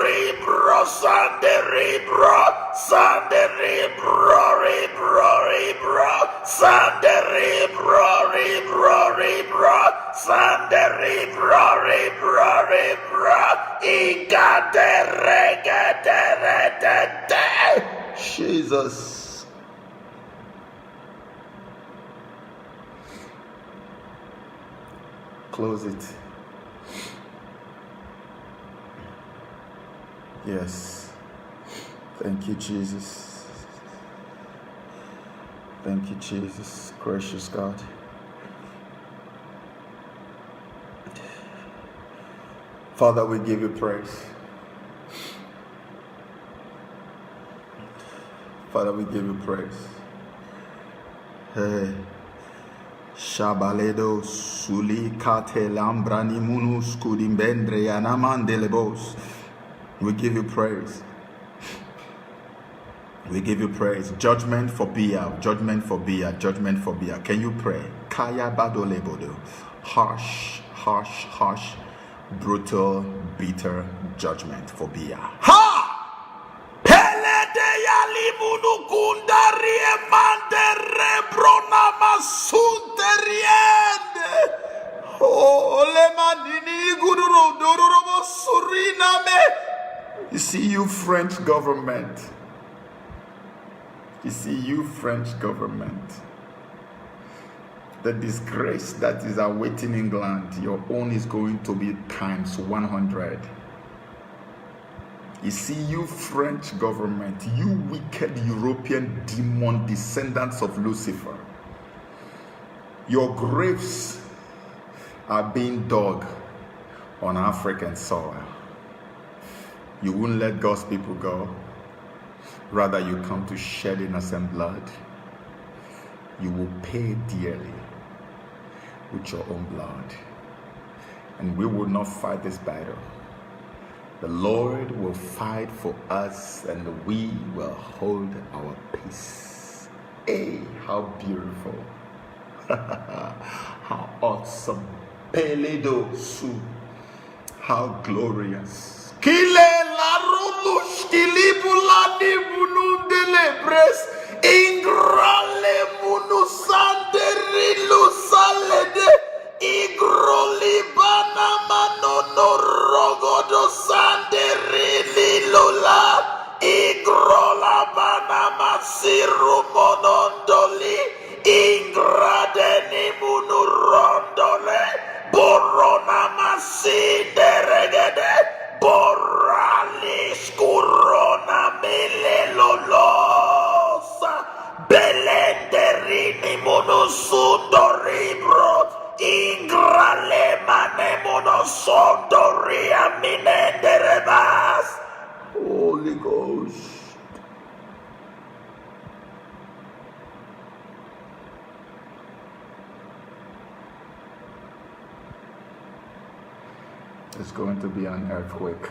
Speaker 1: ribro sande ribro sande ribro ribro ribro sande ribro ribro ribro sande ribro ribro ribro igade regade redede. Jesus. Close it. Yes. Thank you, Jesus. Thank you, Jesus. Gracious God. Father, we give you praise. Father, we give you praise. Hey. Shabaledo suli kate lambrani munus kudimbendre yanamandelebos. We give you praise. We give you praise. Judgment for Bia, judgment for Bia, judgment for Bia. Can you pray? Kaya badolebodo. Harsh, harsh, harsh, brutal, bitter judgment for Bia. Ha! Pelede yalimunu kundarie mandere brona masunteriende. Oh, lemanini guduro dororobo suriname. You see, you French government. You see, you French government. The disgrace that is awaiting England, your own is going to be times 100. You see, you French government, you wicked European demon descendants of Lucifer, your graves are being dug on African soil. You won't let God's people go. Rather, you come to shed innocent blood. You will pay dearly with your own blood. And we will not fight this battle. The Lord will fight for us and we will hold our peace. Hey, how beautiful. How awesome. Peledo su. How glorious. Kile la rulush kilibulani munu delebres ingrale munu sanderi lusalede igroli bana manono rogodo sanderi lilola igrola bana masiru monondoli sundoribro ingrale manemono sondoria minenderebas. Holy Ghost. It's going to be an earthquake.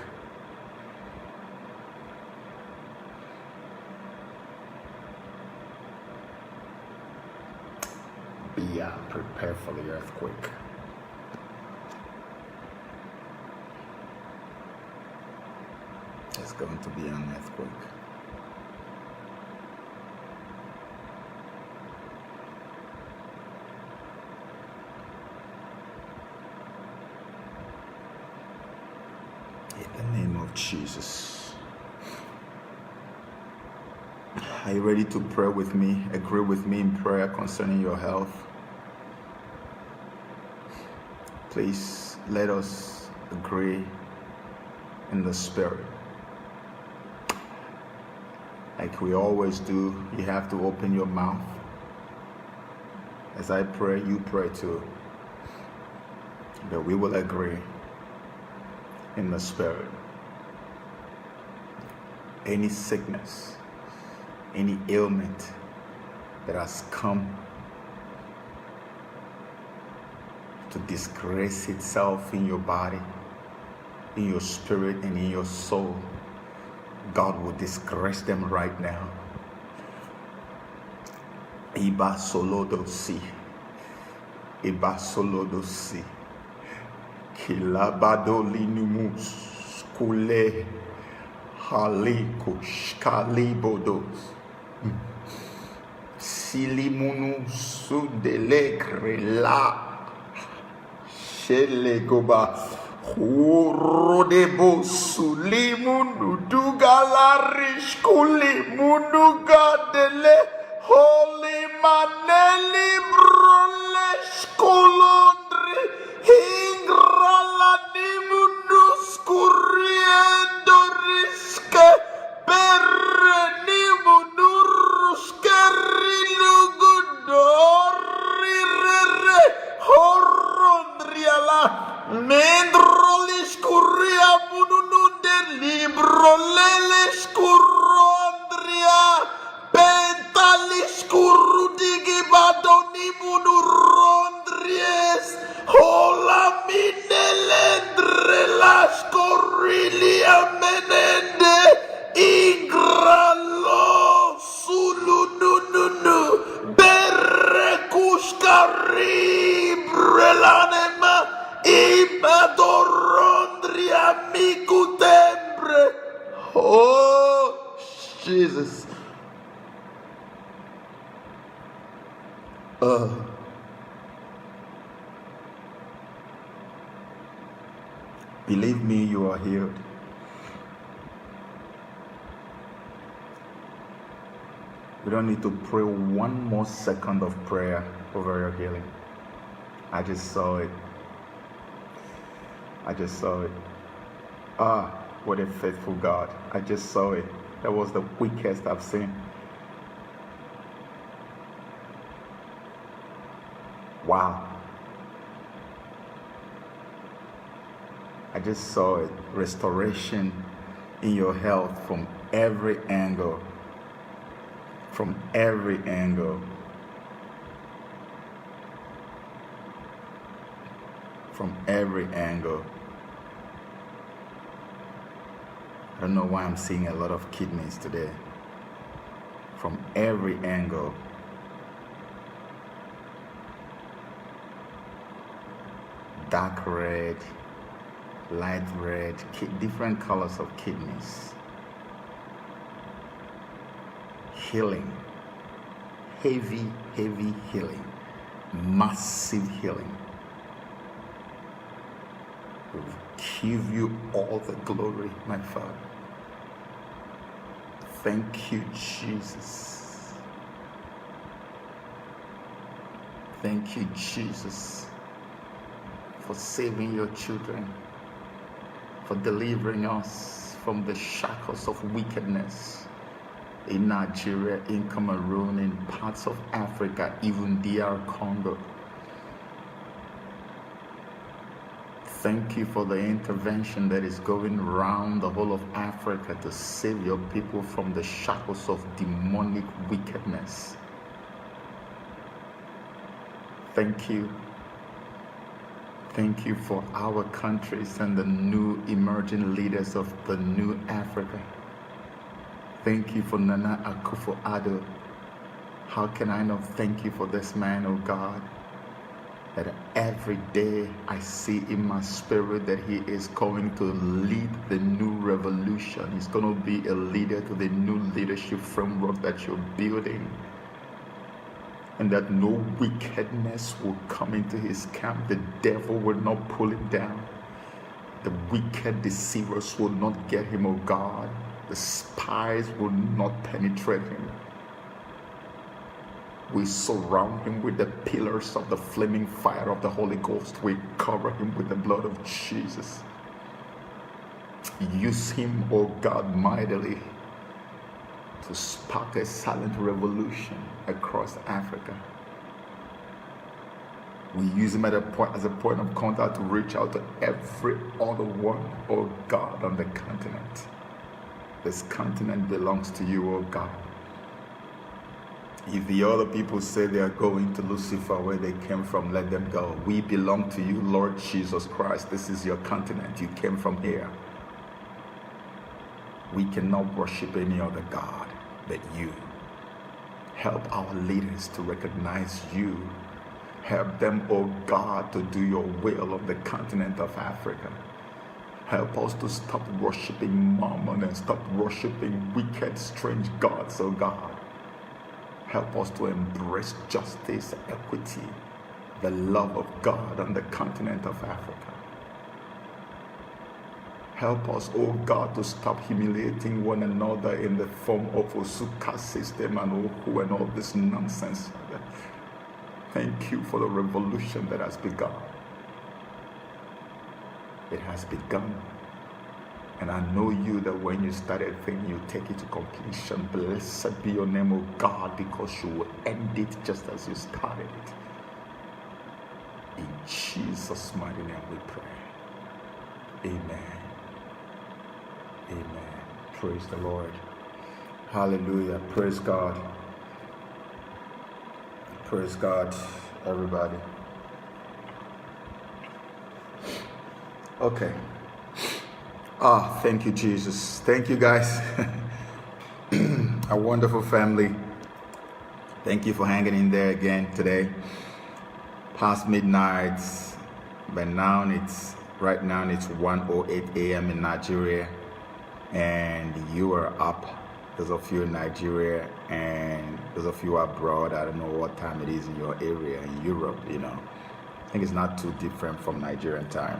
Speaker 1: Prepare for the earthquake. It's going to be an earthquake. In the name of Jesus. Are you ready to pray with me? Agree with me in prayer concerning your health? Please let us agree in the Spirit. Like we always do, you have to open your mouth. As I pray, you pray too. That we will agree in the Spirit. Any sickness, any ailment that has come to disgrace itself in your body, in your spirit, and in your soul, God will disgrace them right now. Iba solodosi, kilabadolinumus, kule halikush kalibodos, silimunu sudelekre la. Shelegoba Rodebo Sulimundu Dugalarish Kulimundu Gadele Holy Maneli Brolesh Kolondri Hingrala Nimundus Kuriendoriske Perenimunduruske Rilugudori Horondriala Mendrolis Kuria Mununde Libroleles Kurondria Pentalis Kurudigi Badoni Munurondries Hola Minelendre Las Corilia Menende Igralo Sulununu Berekuskari Brelanema Imadorondria Mikutembre. Oh, Jesus. Believe me, you are healed. We don't need to pray one more second of prayer over your healing. I just saw it. What a faithful God. I just saw it. That was the quickest I've seen. Wow. I just saw it. Restoration in your health from every angle. From every angle. From every angle. I don't know why I'm seeing a lot of kidneys today. From every angle. Dark red, light red, different colors of kidneys. Healing. Heavy healing. Massive healing. We will give you all the glory, my Father. Thank you, Jesus. Thank you, Jesus, for saving your children, for delivering us from the shackles of wickedness. in Nigeria, in Cameroon, in parts of Africa, even DR Congo. Thank you for the intervention that is going around the whole of Africa to save your people from the shackles of demonic wickedness. Thank you. Thank you for our countries and the new emerging leaders of the new Africa. Thank you for Nana Akufo-Addo. How can I not thank you for this man, oh God? That every day I see in my spirit that he is going to lead the new revolution. He's going to be a leader to the new leadership framework that you're building. And that no wickedness will come into his camp. The devil will not pull him down. The wicked deceivers will not get him, oh God. The spies will not penetrate him. We surround him with the pillars of the flaming fire of the Holy Ghost. We cover him with the blood of Jesus. Use him, oh God, mightily to spark a silent revolution across Africa. We use him as a point of contact to reach out to every other one, oh God, on the continent. This continent belongs to you, oh God. If the other people say they are going to Lucifer, where they came from, let them go. We belong to you, Lord Jesus Christ. This is your continent. You came from here. We cannot worship any other God but you. Help our leaders to recognize you. Help them, oh God, to do your will on the continent of Africa. Help us to stop worshiping mammon and stop worshiping wicked, strange gods, oh God. Help us to embrace justice, equity, the love of God on the continent of Africa. Help us, oh God, to stop humiliating one another in the form of Osuka system and Ohu and all this nonsense. Thank you for the revolution that has begun. It has begun. And I know you that when you start a thing, you take it to completion. Blessed be your name, O God, because you will end it just as you started it. In Jesus' mighty name we pray. Amen. Amen. Praise the Lord. Hallelujah. Praise God. Praise God, everybody. Okay. Thank you, Jesus. Thank you, guys. A wonderful family. Thank you for hanging in there again today. Past midnight, but right now it's 1:08 a.m. in Nigeria, and you are up. Those of you in Nigeria and those of you abroad, I don't know what time it is in your area in Europe. I think it's not too different from Nigerian time.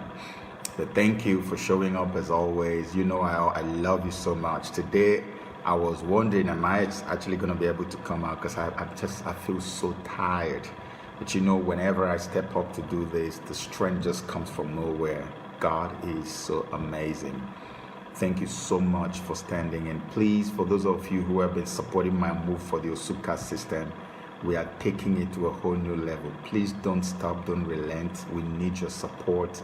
Speaker 1: So thank you for showing up as always. I love you so much. Today, I was wondering, am I actually going to be able to come out? Because I feel so tired. But whenever I step up to do this, the strength just comes from nowhere. God is so amazing. Thank you so much for standing. And please, for those of you who have been supporting my move for the Osuka system, we are taking it to a whole new level. Please don't stop, don't relent. We need your support.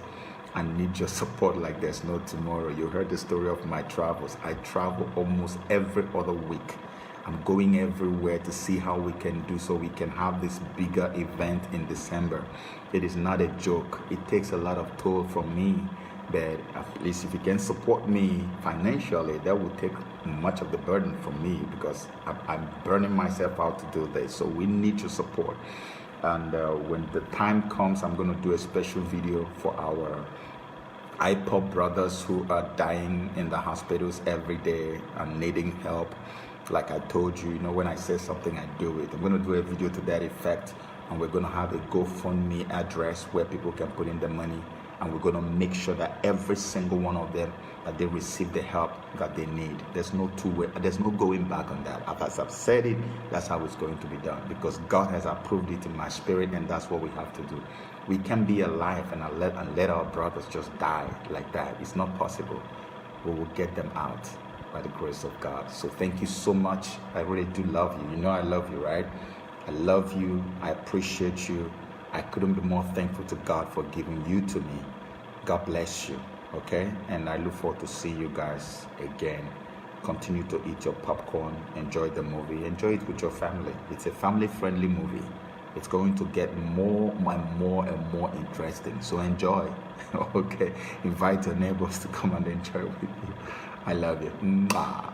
Speaker 1: I need your support like there's no tomorrow. You heard the story of my travels. I travel almost every other week. I'm going everywhere to see how we can do so we can have this bigger event in December. It is not a joke. It takes a lot of toll from me, but at least if you can support me financially, that will take much of the burden from me, because I'm burning myself out to do this. So we need your support. And when the time comes, I'm going to do a special video for our IPOB brothers who are dying in the hospitals every day and needing help. Like I told you, when I say something, I do it. I'm going to do a video to that effect, and we're going to have a GoFundMe address where people can put in the money, and we're going to make sure that every single one of them, that they receive the help that they need. There's no there's no going back on that. As I've said it, that's how it's going to be done, because God has approved it in my spirit, and that's what we have to do. We can't be alive and let our brothers just die like that. It's not possible. We will get them out.
Speaker 2: by the grace of God. So thank you so much. I really do love you. You know I love you, right? I love you. I appreciate you. I couldn't be more thankful to God for giving you to me. God bless you, okay? And I look forward to see you guys again. Continue to eat your popcorn, enjoy the movie, enjoy it with your family. It's a family-friendly movie. It's going to get more and more interesting. So enjoy, okay? Invite your neighbors to come and enjoy with you. I love you. Mwah.